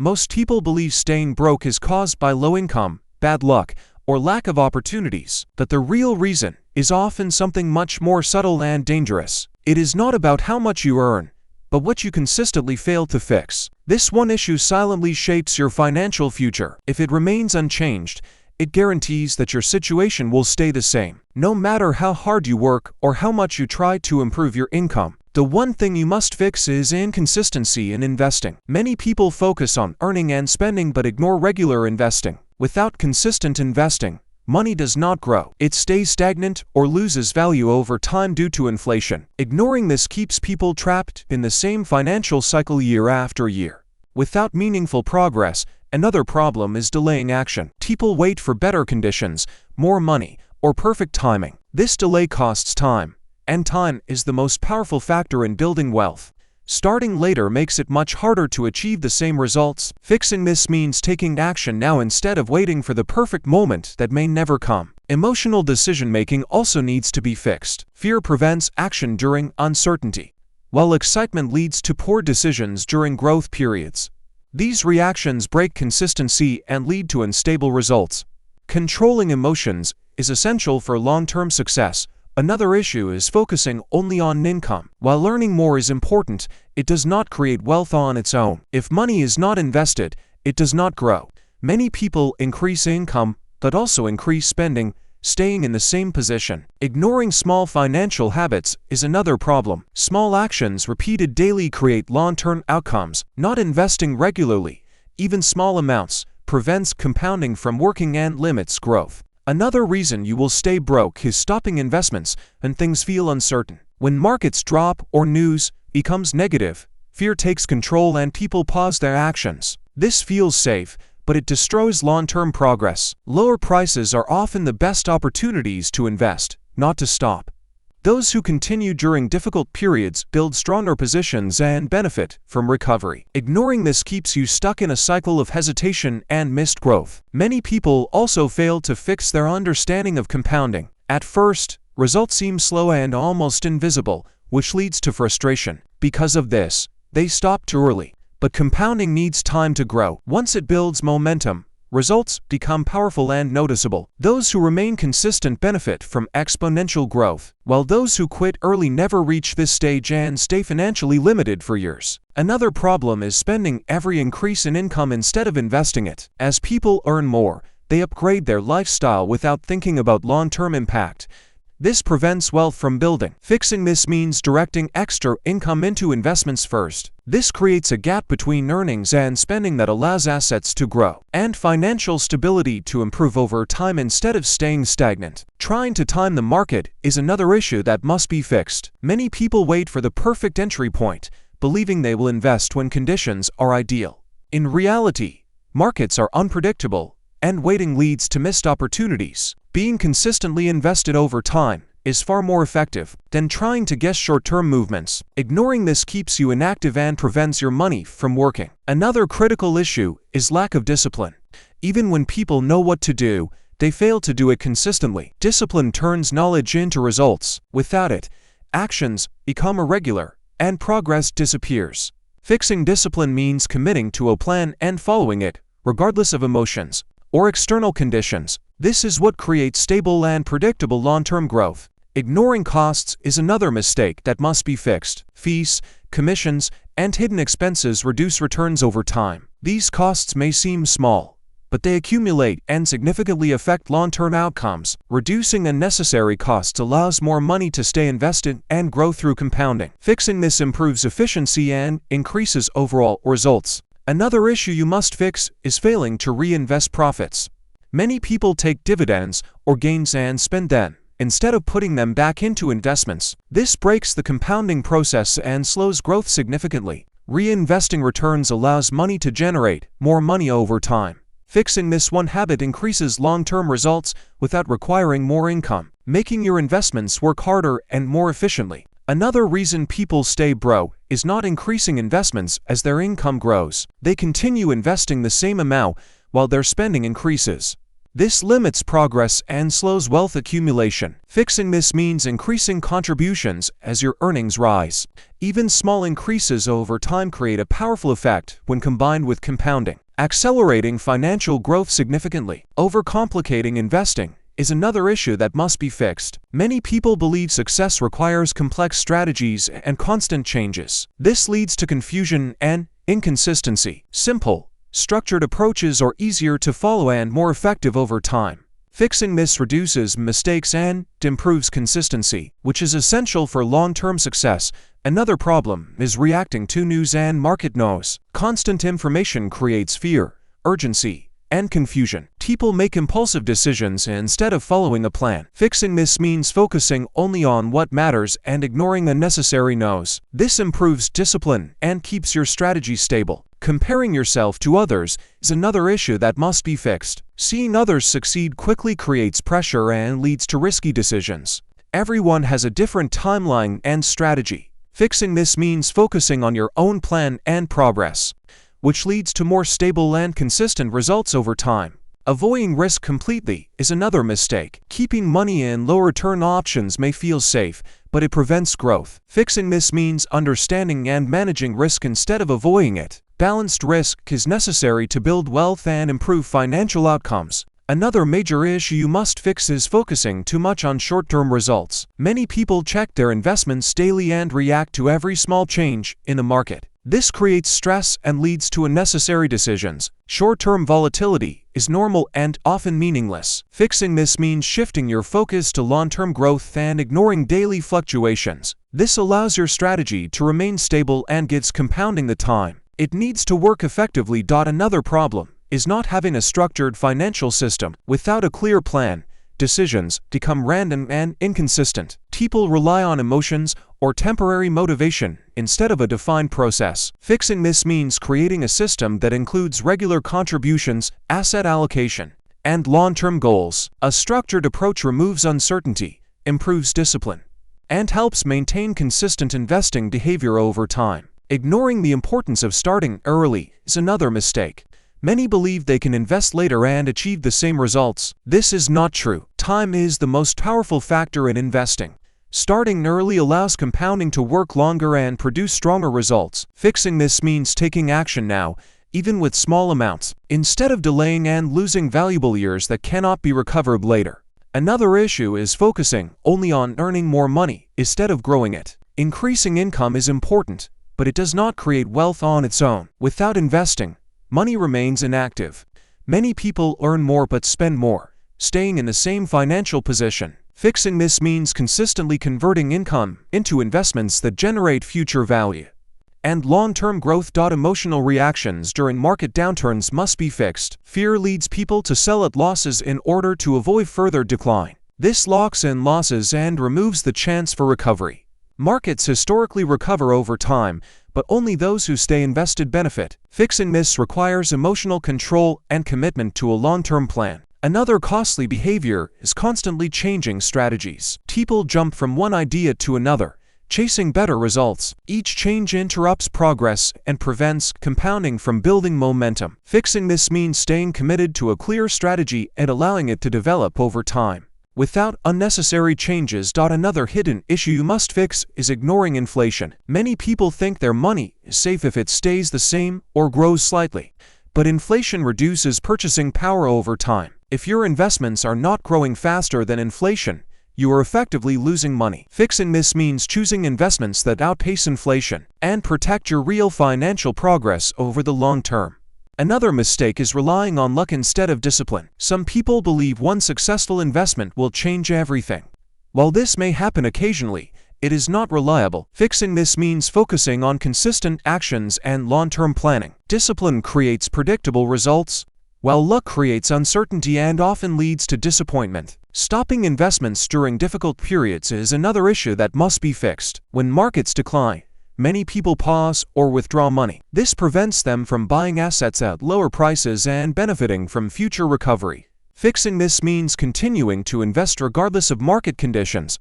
Most people believe staying broke is caused by low income, bad luck, or lack of opportunities, but the real reason is often something much more subtle and dangerous. It is not about how much you earn, but what you consistently fail to fix. This one issue silently shapes your financial future. If it remains unchanged, it guarantees that your situation will stay the same. No matter how hard you work or how much you try to improve your income, the one thing you must fix is inconsistency in investing. Many people focus on earning and spending but ignore regular investing. Without consistent investing, money does not grow. It stays stagnant or loses value over time due to inflation. Ignoring this keeps people trapped in the same financial cycle year after year. Without meaningful progress, another problem is delaying action. People wait for better conditions, more money, or perfect timing. This delay costs time, and time is the most powerful factor in building wealth. Starting later makes it much harder to achieve the same results. Fixing this means taking action now instead of waiting for the perfect moment that may never come. Emotional decision-making also needs to be fixed. Fear prevents action during uncertainty, while excitement leads to poor decisions during growth periods. These reactions break consistency and lead to unstable results. Controlling emotions is essential for long-term success. Another issue is focusing only on income. While earning more is important, it does not create wealth on its own. If money is not invested, it does not grow. Many people increase income, but also increase spending, staying in the same position. Ignoring small financial habits is another problem. Small actions repeated daily create long-term outcomes. Not investing regularly, even small amounts, prevents compounding from working and limits growth. Another reason you will stay broke is stopping investments when things feel uncertain. When markets drop or news becomes negative, fear takes control and people pause their actions. This feels safe, but it destroys long-term progress. Lower prices are often the best opportunities to invest, not to stop. Those who continue during difficult periods build stronger positions and benefit from recovery. Ignoring this keeps you stuck in a cycle of hesitation and missed growth. Many people also fail to fix their understanding of compounding. At first, results seem slow and almost invisible, which leads to frustration. Because of this, they stop too early. But compounding needs time to grow. Once it builds momentum, results become powerful and noticeable. Those who remain consistent benefit from exponential growth, while those who quit early never reach this stage and stay financially limited for years. Another problem is spending every increase in income instead of investing it. As people earn more, they upgrade their lifestyle without thinking about long-term impact. This prevents wealth from building. Fixing this means directing extra income into investments first. This creates a gap between earnings and spending that allows assets to grow and financial stability to improve over time instead of staying stagnant. Trying to time the market is another issue that must be fixed. Many people wait for the perfect entry point, believing they will invest when conditions are ideal. In reality, markets are unpredictable, and waiting leads to missed opportunities. Being consistently invested over time is far more effective than trying to guess short-term movements. Ignoring this keeps you inactive and prevents your money from working. Another critical issue is lack of discipline. Even when people know what to do, they fail to do it consistently. Discipline turns knowledge into results. Without it, actions become irregular and progress disappears. Fixing discipline means committing to a plan and following it, regardless of emotions or external conditions. This is what creates stable and predictable long-term growth. Ignoring costs is another mistake that must be fixed. Fees, commissions, and hidden expenses reduce returns over time. These costs may seem small, but they accumulate and significantly affect long-term outcomes. Reducing unnecessary costs allows more money to stay invested and grow through compounding. Fixing this improves efficiency and increases overall results. Another issue you must fix is failing to reinvest profits. Many people take dividends or gains and spend them, instead of putting them back into investments. This breaks the compounding process and slows growth significantly. Reinvesting returns allows money to generate more money over time. Fixing this one habit increases long-term results without requiring more income, making your investments work harder and more efficiently. Another reason people stay broke is not increasing investments as their income grows. They continue investing the same amount while their spending increases. This limits progress and slows wealth accumulation. Fixing this means increasing contributions as your earnings rise. Even small increases over time create a powerful effect when combined with compounding, accelerating financial growth significantly. Overcomplicating investing is another issue that must be fixed. Many people believe success requires complex strategies and constant changes. This leads to confusion and inconsistency. Simple, structured approaches are easier to follow and more effective over time. Fixing this reduces mistakes and improves consistency, which is essential for long-term success. Another problem is reacting to news and market noise. Constant information creates fear, urgency, and confusion. People make impulsive decisions instead of following a plan. Fixing this means focusing only on what matters and ignoring unnecessary noise. This improves discipline and keeps your strategy stable. Comparing yourself to others is another issue that must be fixed. Seeing others succeed quickly creates pressure and leads to risky decisions. Everyone has a different timeline and strategy. Fixing this means focusing on your own plan and progress, which leads to more stable and consistent results over time. Avoiding risk completely is another mistake. Keeping money in low-return options may feel safe, but it prevents growth. Fixing this means understanding and managing risk instead of avoiding it. Balanced risk is necessary to build wealth and improve financial outcomes. Another major issue you must fix is focusing too much on short-term results. Many people check their investments daily and react to every small change in the market. This creates stress and leads to unnecessary decisions. Short-term volatility is normal and often meaningless. Fixing this means shifting your focus to long-term growth and ignoring daily fluctuations. This allows your strategy to remain stable and gives compounding the time it needs to work effectively. Another problem is not having a structured financial system. Without a clear plan, decisions become random and inconsistent. People rely on emotions or temporary motivation instead of a defined process. Fixing this means creating a system that includes regular contributions, asset allocation, and long-term goals. A structured approach removes uncertainty, improves discipline, and helps maintain consistent investing behavior over time. Ignoring the importance of starting early is another mistake. Many believe they can invest later and achieve the same results. This is not true. Time is the most powerful factor in investing. Starting early allows compounding to work longer and produce stronger results. Fixing this means taking action now, even with small amounts, instead of delaying and losing valuable years that cannot be recovered later. Another issue is focusing only on earning more money instead of growing it. Increasing income is important, but it does not create wealth on its own. Without investing, money remains inactive. Many people earn more but spend more, staying in the same financial position. Fixing this means consistently converting income into investments that generate future value and long-term growth. Emotional reactions during market downturns must be fixed. Fear leads people to sell at losses in order to avoid further decline. This locks in losses and removes the chance for recovery. Markets historically recover over time, but only those who stay invested benefit. Fixing this requires emotional control and commitment to a long-term plan. Another costly behavior is constantly changing strategies. People jump from one idea to another, chasing better results. Each change interrupts progress and prevents compounding from building momentum. Fixing this means staying committed to a clear strategy and allowing it to develop over time, without unnecessary changes. Another hidden issue you must fix is ignoring inflation. Many people think their money is safe if it stays the same or grows slightly, but inflation reduces purchasing power over time. If your investments are not growing faster than inflation, you are effectively losing money. Fixing this means choosing investments that outpace inflation and protect your real financial progress over the long term. Another mistake is relying on luck instead of discipline. Some people believe one successful investment will change everything. While this may happen occasionally, it is not reliable. Fixing this means focusing on consistent actions and long-term planning. Discipline creates predictable results, while luck creates uncertainty and often leads to disappointment. Stopping investments during difficult periods is another issue that must be fixed. When markets decline, many people pause or withdraw money. This prevents them from buying assets at lower prices and benefiting from future recovery. Fixing this means continuing to invest regardless of market conditions,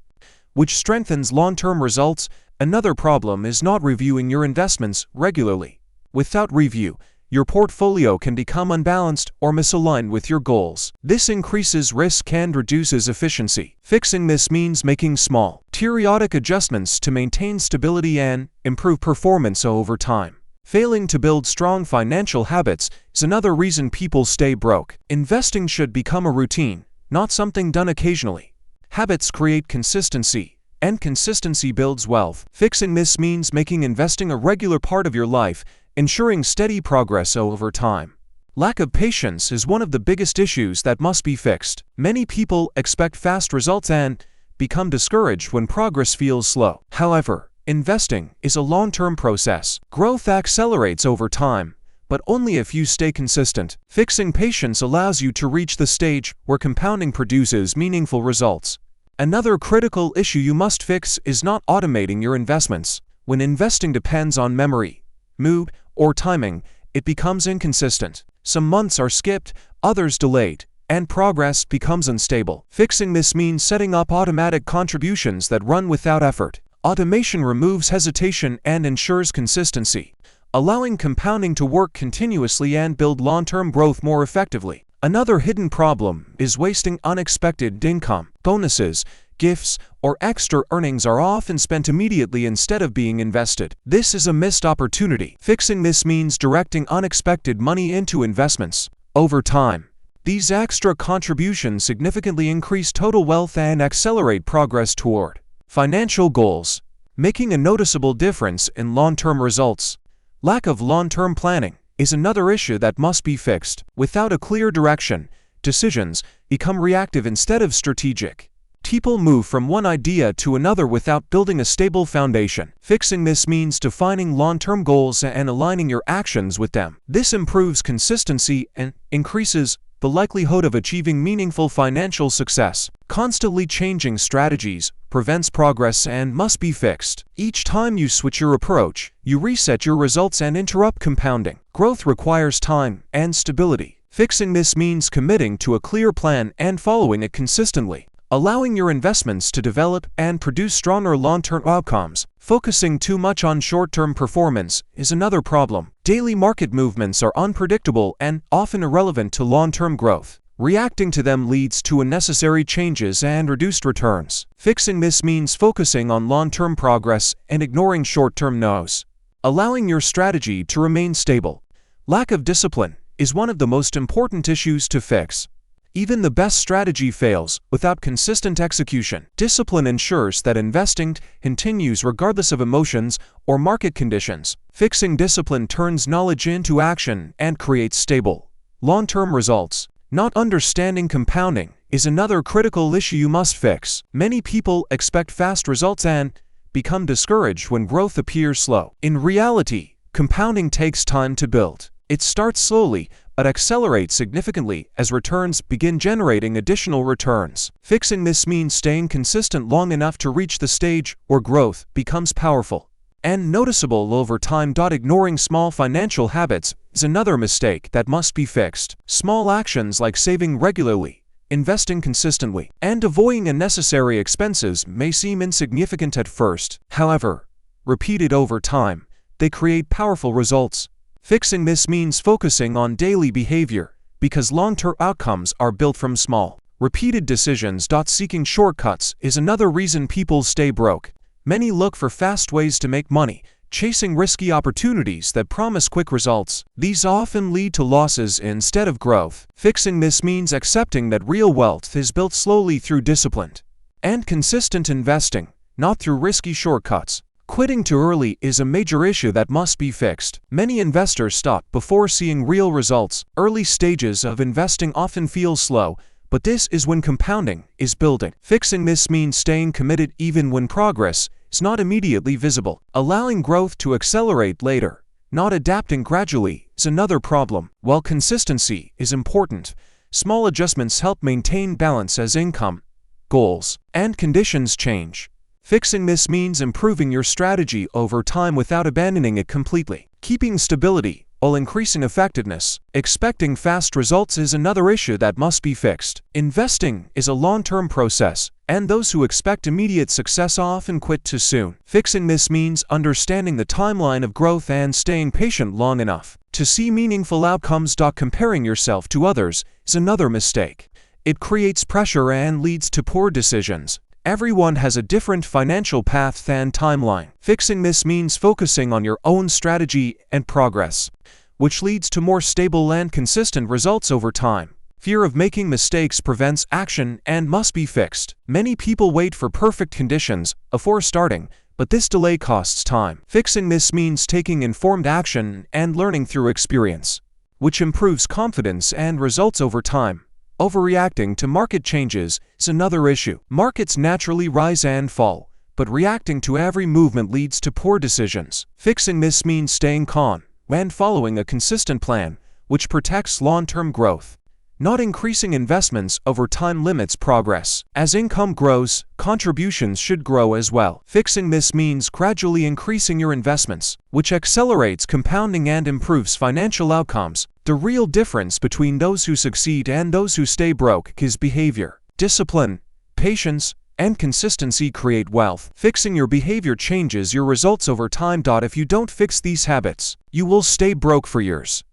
which strengthens long-term results. Another problem is not reviewing your investments regularly. Without review, your portfolio can become unbalanced or misaligned with your goals. This increases risk and reduces efficiency. Fixing this means making small, periodic adjustments to maintain stability and improve performance over time. Failing to build strong financial habits is another reason people stay broke. Investing should become a routine, not something done occasionally. Habits create consistency, and consistency builds wealth. Fixing this means making investing a regular part of your life, ensuring steady progress over time. Lack of patience is one of the biggest issues that must be fixed. Many people expect fast results and become discouraged when progress feels slow. However, investing is a long-term process. Growth accelerates over time, but only if you stay consistent. Fixing patience allows you to reach the stage where compounding produces meaningful results. Another critical issue you must fix is not automating your investments. When investing depends on memory, mood, or timing, it becomes inconsistent. Some months are skipped, others delayed, and progress becomes unstable. Fixing this means setting up automatic contributions that run without effort. Automation removes hesitation and ensures consistency, allowing compounding to work continuously and build long-term growth more effectively. Another hidden problem is wasting unexpected income. Bonuses, gifts, or extra earnings are often spent immediately instead of being invested. This is a missed opportunity. Fixing this means directing unexpected money into investments. Over time, these extra contributions significantly increase total wealth and accelerate progress toward financial goals, making a noticeable difference in long-term results. Lack of long-term planning is another issue that must be fixed. Without a clear direction, decisions become reactive instead of strategic. People move from one idea to another without building a stable foundation. Fixing this means defining long-term goals and aligning your actions with them. This improves consistency and increases the likelihood of achieving meaningful financial success. Constantly changing strategies prevents progress and must be fixed. Each time you switch your approach, you reset your results and interrupt compounding. Growth requires time and stability. Fixing this means committing to a clear plan and following it consistently, allowing your investments to develop and produce stronger long-term outcomes. Focusing too much on short-term performance is another problem. Daily market movements are unpredictable and often irrelevant to long-term growth. Reacting to them leads to unnecessary changes and reduced returns. Fixing this means focusing on long-term progress and ignoring short-term no's, allowing your strategy to remain stable. Lack of discipline is one of the most important issues to fix. Even the best strategy fails without consistent execution. Discipline ensures that investing continues regardless of emotions or market conditions. Fixing discipline turns knowledge into action and creates stable, long-term results. Not understanding compounding is another critical issue you must fix. Many people expect fast results and become discouraged when growth appears slow. In reality, compounding takes time to build. It starts slowly, but accelerates significantly as returns begin generating additional returns. Fixing this means staying consistent long enough to reach the stage where growth becomes powerful and noticeable over time. Ignoring small financial habits is another mistake that must be fixed. Small actions like saving regularly, investing consistently, and avoiding unnecessary expenses may seem insignificant at first. However, repeated over time, they create powerful results. Fixing this means focusing on daily behavior, because long-term outcomes are built from small, repeated decisions. Seeking shortcuts is another reason people stay broke. Many look for fast ways to make money, chasing risky opportunities that promise quick results. These often lead to losses instead of growth. Fixing this means accepting that real wealth is built slowly through disciplined and consistent investing, not through risky shortcuts. Quitting too early is a major issue that must be fixed. Many investors stop before seeing real results. Early stages of investing often feel slow, but this is when compounding is building. Fixing this means staying committed even when progress is not immediately visible. Allowing growth to accelerate later, not adapting gradually, is another problem. While consistency is important, small adjustments help maintain balance as income, goals, and conditions change. Fixing this means improving your strategy over time without abandoning it completely. Keeping stability while increasing effectiveness. Expecting fast results is another issue that must be fixed. Investing is a long-term process, and those who expect immediate success often quit too soon. Fixing this means understanding the timeline of growth and staying patient long enough To see meaningful outcomes. Comparing yourself to others is another mistake. It creates pressure and leads to poor decisions. Everyone has a different financial path and timeline. Fixing this means focusing on your own strategy and progress, which leads to more stable and consistent results over time. Fear of making mistakes prevents action and must be fixed. Many people wait for perfect conditions before starting, but this delay costs time. Fixing this means taking informed action and learning through experience, which improves confidence and results over time. Overreacting to market changes is another issue. Markets naturally rise and fall, but reacting to every movement leads to poor decisions. Fixing this means staying calm and following a consistent plan, which protects long-term growth. Not increasing investments over time limits progress. As income grows, contributions should grow as well. Fixing this means gradually increasing your investments, which accelerates compounding and improves financial outcomes. The real difference between those who succeed and those who stay broke is behavior. Discipline, patience, and consistency create wealth. Fixing your behavior changes your results over time. If you don't fix these habits, you will stay broke for years.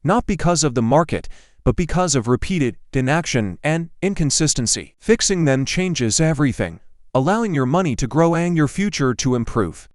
Not because of the market, but because of repeated inaction and inconsistency. Fixing them changes everything, allowing your money to grow and your future to improve.